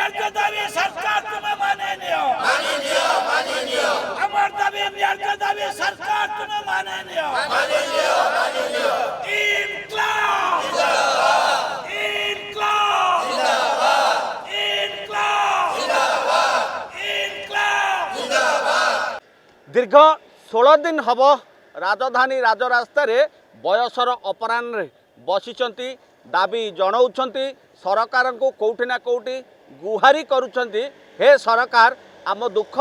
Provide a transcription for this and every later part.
न्याय दाबी सरकार तुम्हें माने नियो अमर दाबी न्याय दाबी सरकार तुम्हें माने नियो इनकलाब इनकलाब इनकलाब इनकलाब दीर्घ 16 दिन हब राजधानी राजरास्तार बयसर अपराह्न बसिचंती दाबी जनाउछंती सरकार को कौटी ना कौटी गुहारी करुछंती हे सरकार आम दुख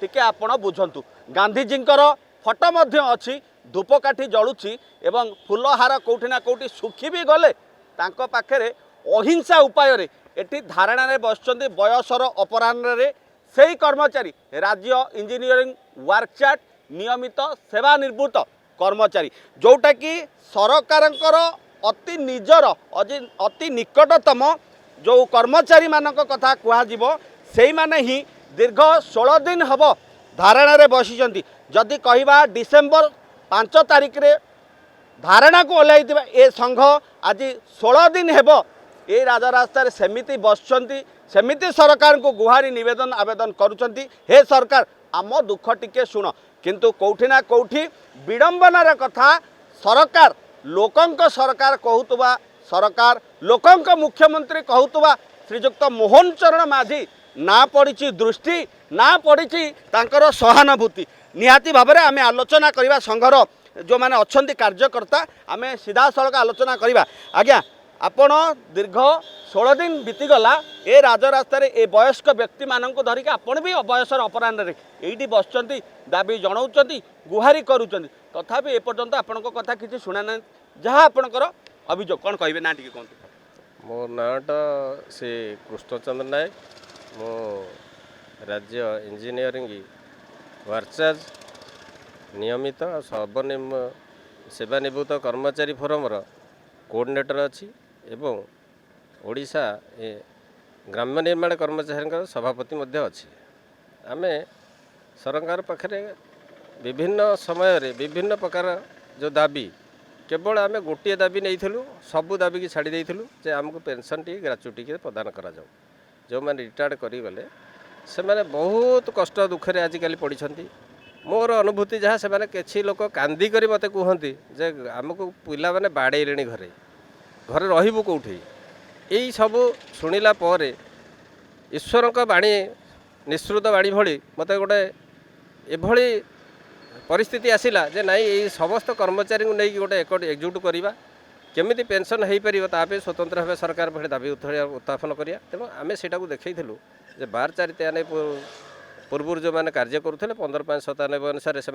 टिके आपण बुझंतु। गांधीजींकर फोटो मध्य अछि धूपकाठी जलुछि एवं फुलहार कौटी ना कौटी सुखी भी गले तांको पाखरे अहिंसा उपाय रे एटी धारणा रे बसचंती बयसर अपराह्न रे सेही कर्मचारी राज्य इंजीनियरिंग वर्कचार्ट नियमित सेवानिवृत्त कर्मचारी जोटा कि सरकारंकर अति निजर अति निकटतम जो कर्मचारी मानक कथा कहुव से माने ही दीर्घ 16 दिन हब धारणा रे बसिचंती। जदि कहवा डिसेम्बर 5 तारिख रे धारणा को ओह्लैथिबा ए संघ आज 16 दिन हेब ए राजरास्तार सेमिति बसचंती सेमिति सरकार को गुहारी निवेदन आवेदन करुचंती हे सरकार आम दुख टिके शुण किंतु कौठी ना कौठी विडंबनार कथा सरकार लोकंक सरकार कहूतुबा सरकार लोकंक मुख्यमंत्री कहूतुबा श्रीजुक्त मोहन चरण माझी ना पड़ी दृष्टि ना पड़ी तांकर सहानुभूति निहाती भाव में आम आलोचना करवा संघर जो मैंने अच्छा कार्यकर्ता आम सीधा सड़क आलोचना करवा। आज्ञा आपण दीर्घ 16 दिन बीतीगला ए राजरास्तार ए वयस्क व्यक्ति मानक धरिक आपण भी बयसर अपराह्न ये बसचंती दाबी जनाऊँच गुहारी करुँच तथापि एपर्यंत आपण कथा किसी शुणा ना जहाँ आपणकर अभियोग कौन कहे ना टी कहतु। मो नाटा से कृष्णचंद्र नायक मो राज्य इंजीनियरिंग वर्कचार्ज नियमित सर्वनिम्न सेवानिवृत्त कर्मचारी फोरम कोऑर्डिनेटर अच्छी एवं ओडिशा ग्राम्य निर्माण कर्मचारी सभापति मध्य अच्छी। आमे सरकार पाखरे विभिन्न समय रे विभिन्न प्रकार जो दाबी केवल आमे गोटे दाबी नहीं थिलु सबु दाबी की छाड़ी देइथिलु जे हमको पेंशन टी ग्रेच्युटी के प्रदान करा जाऊ। जो मैंने रिटायर्ड करी गले से माने बहुत कष्ट दुख रे आजिकल पड़िछंती। मोर अनुभूति जहाँ से माने किछि लोक कांदी करी मते कहंती जे हमको पिला माने बाड़ेलेणी घरे घरे रहिबु कोठी यही सबू शुणिला परे ईश्वर बाणी निश्रुत बाणी भली मत गोटे एभली परिस्थिति आसिला जे नाई यही समस्त कर्मचारी को नहीं गोटे एकजुट करवा केमिति पेंशन हो पार तापे स्वतंत्र भाव सरकार भे दाबी उत्थापन करिया। तेणु आम सेटा को देखैथिलु जे 12/4 पूर्व जो मैंने कार्य करुले 15/597 अनुसार से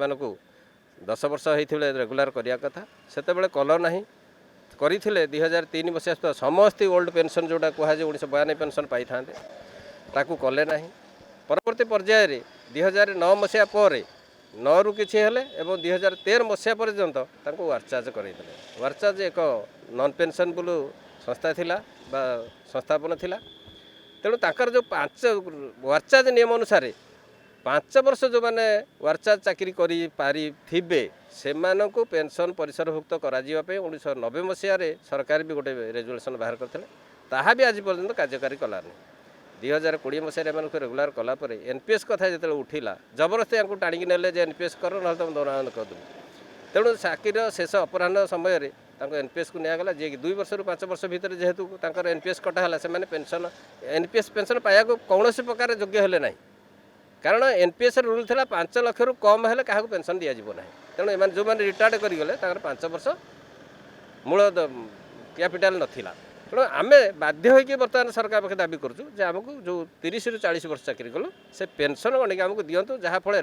10 वर्ष होते रेगुलार करिया कथा सेतेबेले कल नाही करथिले 2003 मसीहा सुधा समस्त ओल्ड पेंशन जोड़ा कहुए 1992 पेंशन पाई था ताकू कले ना परवर्ती पर्यायर 2009 मसीहा पर 9 रु किसी हेले एवं 2013 मसीहा पर्यंत वर्कचार्ज करते वर्कचार्ज एक नॉन पेंशनबुल संस्था थिला बा संस्थापन थिला। तेणु ताकर जो 5 वर्कचार्ज नियम अनुसार 5 वर्ष जो मैंने वर्कचार्ज चाकरी करी पारी थिबे सेमानंकु पेंशन परिसरभुक्त करा 1990 मसीह सरकार भी गोटे रेजुलेशन बाहर करते ताहा भी आज पर्यंत कार्यकारी कलानी 2020 मसीह रेगुलार कलापर एनपीएस कथा जो उठिला जबरदस्ती यहाँ टाणिकी नेले एनपीएस कर ना तुम दौरान करदेव। तेणु चाकरी शेष अपराह्न समय एनपीएस को निगला जी 2 वर्ष रु 5 वर्ष भितर जेहेतु एनपीएस कटाला से पेंशन एनपीएस पेंशन पाया कौन प्रकार योग्य हेले ना कारण एनपीएस रूल था 5 लाख रु कम हेले क्या पेंशन दि जाव ना। तेणु एम जो मैंने रिटायर्ड करगले 5 वर्ष मूल कैपिटाल नाला। तेणु आम बाध्य होकर बर्तमान सरकार पाखे दाबी करूँ जे आमको जो 30 रु 40 वर्ष चाकरी कलु से पेंशन गणिक आमको दिंतु जहाँफल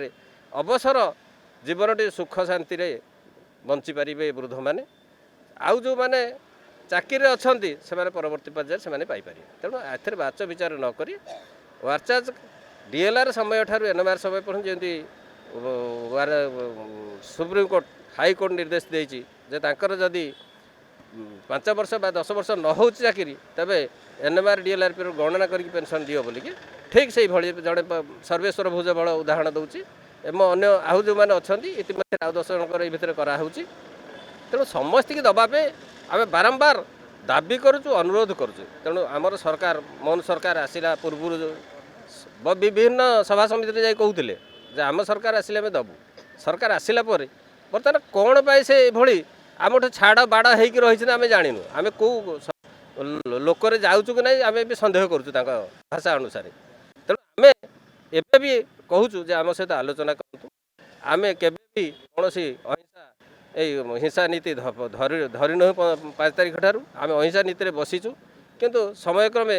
अवसर जीवनटी सुख शांति बंची पारे वृद्ध मैंने आउ जो मैंने चाकरी अच्छा से परवर्ती पर्यायर से पाइपर। तेणु ए बाच विचार नक वर्कचार्ज डीएलआर समय ठार एनएमआर समय पर्यटन जमी सुप्रीमकोर्ट हाईकोर्ट निर्देश देती जे तांकर जदि 5 वर्ष बा 10 वर्ष न हो चाकरी तेबे एनएमआर डीएलआर पर गणना करके पेंशन दियो बोलिकी ठीक से भाई जड़े सर्वेश्वर भुजबल उदाहरण दूसरी एवं अन्य आउ जो मैंने अच्छा इतिमध्य आउ 10 जन भितर कराऊँगी। तेणु समस्त की दबापे आम बारंबार ଦାବି କରୁଛୁ ଅନୁରୋଧ କରୁଛୁ। ତେଣୁ ଆମର ସରକାର ମୋହନ ସରକାର ଆସିଲା ପୂର୍ବରୁ ବିଭିନ୍ନ ସଭା ସମିତିରେ ଯାଇ କହୁଥିଲେ ଯେ ଆମ ସରକାର ଆସିଲେ ଆମେ ଦେବୁ। ସରକାର ଆସିଲା ପରେ ବର୍ତ୍ତମାନ କ'ଣ ପାଇଁ ସେ ଏଭଳି ଆମଠୁ ଛାଡ଼ ବାଡ଼ ହେଇକି ରହିଛି ନା ଆମେ ଜାଣିନୁ। ଆମେ କେଉଁ ଲୋକରେ ଯାଉଛୁ କି ନାହିଁ ଆମେ ବି ସନ୍ଦେହ କରୁଛୁ ତାଙ୍କ ଭାଷା ଅନୁସାରେ। ତେଣୁ ଆମେ ଏବେ ବି କହୁଛୁ ଯେ ଆମ ସହିତ ଆଲୋଚନା କରନ୍ତୁ। ଆମେ କେବେ ବି କୌଣସି ଏଇ ହିଂସା ନୀତି ଧରିନୁ 5 ତାରିଖ ଠାରୁ ଆମେ ଅହିଂସା ନୀତିରେ ବସିଛୁ। କିନ୍ତୁ ସମୟକ୍ରମେ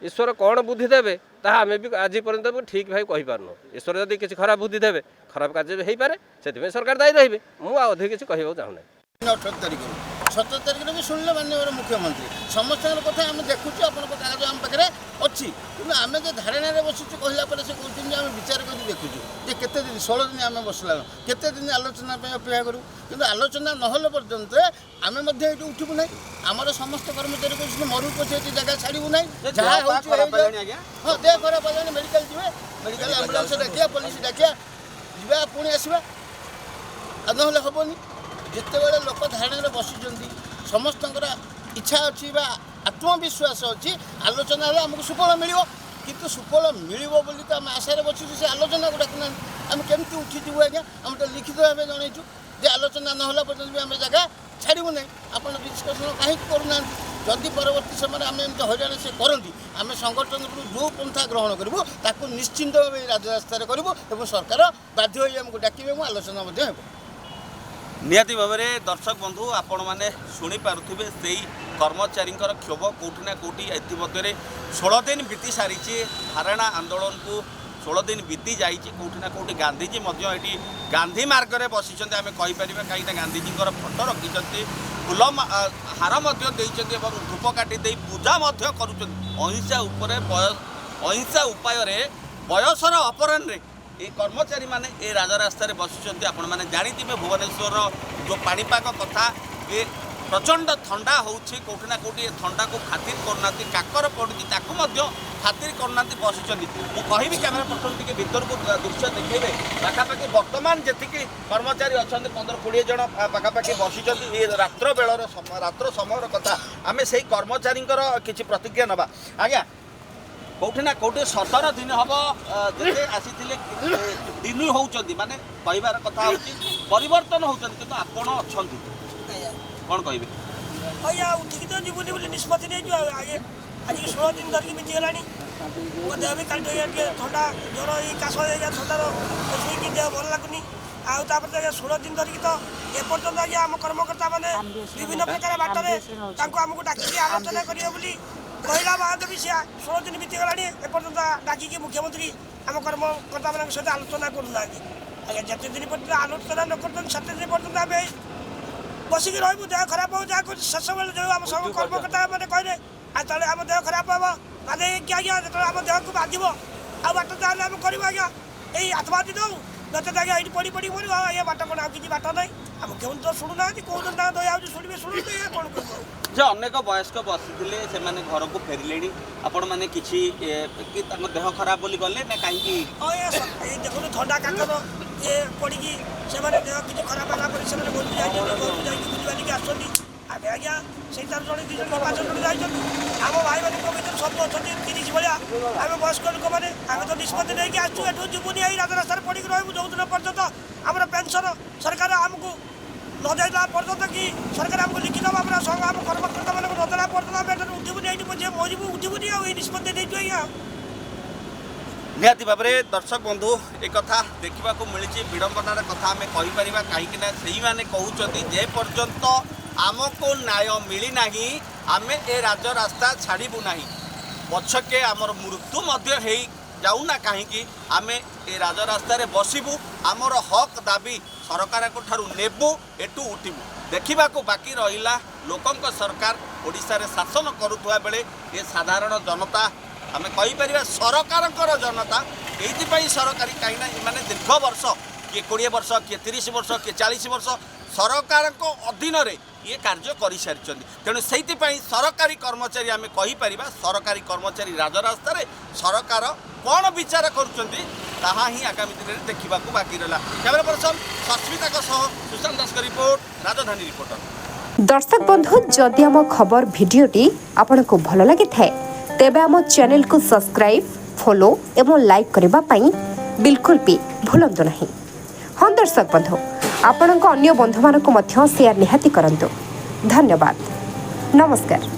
ଈଶ୍ୱର କ'ଣ ବୁଦ୍ଧି ଦେବେ ତାହା ଆମେ ବି ଆଜି ପର୍ଯ୍ୟନ୍ତ ବି ଠିକ୍ ଭାବେ କହିପାରୁନୁ। ଈଶ୍ୱର ଯଦି କିଛି ଖରାପ ବୁଦ୍ଧି ଦେବେ ଖରାପ କାର୍ଯ୍ୟ ବି ହେଇପାରେ, ସେଥିପାଇଁ ସରକାର ଦାୟୀ ରହିବେ। ମୁଁ ଆଉ ଅଧିକ କିଛି କହିବାକୁ ଚାହୁଁନାହିଁ। 18 ତାରିଖରୁ 17 ତାରିଖରେ ବି ଶୁଣିଲେ ମାନ୍ୟବର ମୁଖ୍ୟମନ୍ତ୍ରୀ ସମସ୍ତଙ୍କର କଥା ଆମେ ଦେଖୁଛୁ, ଆପଣଙ୍କ କାଗଜ ଆମ ପାଖରେ ଅଛି। କିନ୍ତୁ ଆମେ ଯେ ଧାରଣାରେ ବସିଛୁ କହିଲା ପରେ ସେ କହୁଛନ୍ତି ଯେ ଆମେ ବିଚାର କରି ଦେଖୁଛୁ ଯେ କେତେ ଦିନ 16 ଦିନ ଆମେ ବସିଲା କେତେ ଦିନ ଆଲୋଚନା ପାଇଁ ଅପେକ୍ଷା କରୁ। କିନ୍ତୁ ଆଲୋଚନା ନହେଲେ ପର୍ଯ୍ୟନ୍ତ ଆମେ ମଧ୍ୟ ଏଇଠି ଉଠିବୁ ନାହିଁ। ଆମର ସମସ୍ତ କର୍ମଚାରୀ କହୁଛନ୍ତି ମରୁ ପଛେ ଏଠି ଜାଗା ଛାଡ଼ିବୁ ନାହିଁ। ଯାହା ହେଉଛି ହଁ, ଦେହ ଖରାପ ହେଲାଣି ମେଡ଼ିକାଲ ଯିବେ, ମେଡ଼ିକାଲ ଆମ୍ବୁଲାନ୍ସ ଡାକିବା, ପୋଲିସ ଡାକିବା, ଯିବା ପୁଣି ଆସିବା, ଆଉ ନହେଲେ ହେବନି। ଯେତେବେଳେ ଲୋକ ଧାରଣାରେ ବସିଛନ୍ତି ସମସ୍ତଙ୍କର ଇଚ୍ଛା ଅଛି ବା ଆତ୍ମବିଶ୍ୱାସ ଅଛି ଆଲୋଚନା ହେଲେ ଆମକୁ ସୁଫଳ ମିଳିବ। କିନ୍ତୁ ସୁଫଳ ମିଳିବ ବୋଲି ତ ଆମେ ଆଶାରେ ବସିଛୁ, ସେ ଆଲୋଚନାକୁ ଡାକୁନାହାନ୍ତି। ଆମେ କେମିତି ଉଠିଯିବୁ ଆଜ୍ଞା? ଆମେ ତ ଲିଖିତ ଭାବେ ଜଣେଇଛୁ ଯେ ଆଲୋଚନା ନହେଲା ପର୍ଯ୍ୟନ୍ତ ବି ଆମେ ଜାଗା ଛାଡ଼ିବୁ ନାହିଁ। ଆପଣ ଡିସ୍କସନ୍ କାହିଁକି କରୁନାହାନ୍ତି? ଯଦି ପରବର୍ତ୍ତୀ ସମୟରେ ଆମେ ଏମିତି ହଇରାଣ ସେ କରନ୍ତି ଆମେ ସଂଗଠନରୁ ଯେଉଁ ପନ୍ଥା ଗ୍ରହଣ କରିବୁ ତାକୁ ନିଶ୍ଚିନ୍ତ ଭାବେ ରାଜରାସ୍ତାରେ କରିବୁ ଏବଂ ସରକାର ବାଧ୍ୟ ହୋଇ ଆମକୁ ଡାକିବେ ଏବଂ ଆଲୋଚନା ମଧ୍ୟ ହେବ। निहाती भाव में दर्शक बंधु आपण मैंने शुणी पारुथिबे सेही कर्मचारींकर क्षोभ कोठी ना कोठी इतिमध्य 16 दिन बीती सारी धारणा आंदोलन को 16 दिन बीती जाइए कोठी ना कोठी गांधीजी ये गांधी मार्ग में बसी आम कहीपर कहीं गांधीजी फोटो रखी फूल हार धूप काटी पूजा कर अहिंसा उपाय बयसर अपराह्न ये कर्मचारी माने ये राजरास्तार बसुँच आपण मैंने जाथे भुवनेश्वर जो पाणीपाग कथा ये प्रचंड थंडा होउछि कोठी ना कोठी थंडा को खातिर करना काकर पड़ी खातिर करना बसुँच मुझे कहबी कैमेरा पर्सन टी भर को दृश्य देखेबे पाखापाखि बर्तमान जी कर्मचारी अच्छा 15-20 जन पाखापाखि बसुँच ये रात्र बेलर रात्र समय कथा आम से कर्मचारी किसी प्रतिक्रिया नवा आज्ञा कौटी ना कौटी 17 दिन हम जे आसी दिन होती माने कहबार कथा परिवर्तन होती आपण अच्छा कौन कहे भैया उठिकी तो जीवन बोली निष्पत्ति नहीं आगे आज 16 दिन धरिकी बीतीगला मो देह भी काली थंडा ज्वर ये काश थंडार बसैकी देह भल लगुनि आउे 16 दिन धरिकी तो एपर्तंत आज आम कर्मकर्ता मैंने विभिन्न प्रकार बाटर आमको डाक आलोचना करेंगे कहला बाद भी सी 16 दिन बीतीगला एपर्तंत डाकिकी मुख्यमंत्री आम कर्मकर्ता मान सहित आलोचना करूना आगे जिते दिन पर्यटन आलोचना न कर 7 दिन पर्यटन आम बसिक रही देह खराब हो जहाँ शेष बेले जो आम सब कर्मकर्ता मैंने कहले आज तले आम देह खराब हम गाधे आज्ञा जो आम देह को बाधिब आ बाट ताल आम कर आज्ञा यही आत्महत्या दौ नचेत आज्ञा ये पड़ी पड़ी मर ये बाट कौन आ कि बाट ना आम मुख्यमंत्री तो शुणुना कौन दया शुणे शुणुते कौन कर जो अनेक वयस्क बसी से घर को फेरिले आपण मैंने किसी देह खराब बोली गले ना कहीं देखो थंडा काकर ये पड़ी से देह किसी खराब है घर बुझी आसती आम आज्ञा से जड़े 2 जन 5 जन जाइए आम भाई मान सब अच्छा 30 भाया आम वयस्क लोक मैंने आम तो निष्पत्ति नहीं आसू एठू जीवनी आई राजरास्तार पड़ी रही जो दिन पर्यटन आम पेनसन सरकार आमको नदेला पर्यटन कि सरकार आमको लिखित भाव में संघ आम कर्मकर्ता मान नदेला पर्यटन उठबूनी ये पचे मजबू उठबूनी आई निष्पत्ति नहीं आज्ञा निहाती भाव में दर्शक बंधु एक देखा मिली विडंबनार कथा आम कहीपर कहीं से मैंने कहते जे पर्यंत आमको न्याय मिलना आम ए राजरास्ता छाड़बू ना पछके आमर मृत्यु हो जाऊना कहीं आम ए राजरास्तार बसबू आमर हक दाबी सरकार ठारू नेबू एटू उठबू देखा बाकी रहा लोकंक सरकार ओडिशा रे शासन करुवा बेले ये साधारण जनता आम कहीपर सरकार जनता ये सरकारी कहीं माने दीर्घ वर्ष किए 20 वर्ष किए 30 वर्ष किए 40 वर्ष सरकार अधीन रे ये कार्य कर सारी तेणु से सरकारी कर्मचारी आम कहीपर सरकारी कर्मचारी राजरास्तार सरकार कौन विचार करुँच आगामी दिन में देखा बाकी रहा कैमरा पर्सन सस्मिता सुशांत दास रिपोर्ट राजधानी रिपोर्टर। दर्शक बंधु जदि आम खबर भिडियोटी आपंक भल लगी थाए तेबे आम चैनल को सब्सक्राइब फॉलो एवं लाइक करने पाई बिल्कुल भी भूलंतु नहीं। हाँ दर्शक बंधु आपणक अन्य बंधु मानक मध्य शेयर निहाती करंतु। धन्यवाद। नमस्कार।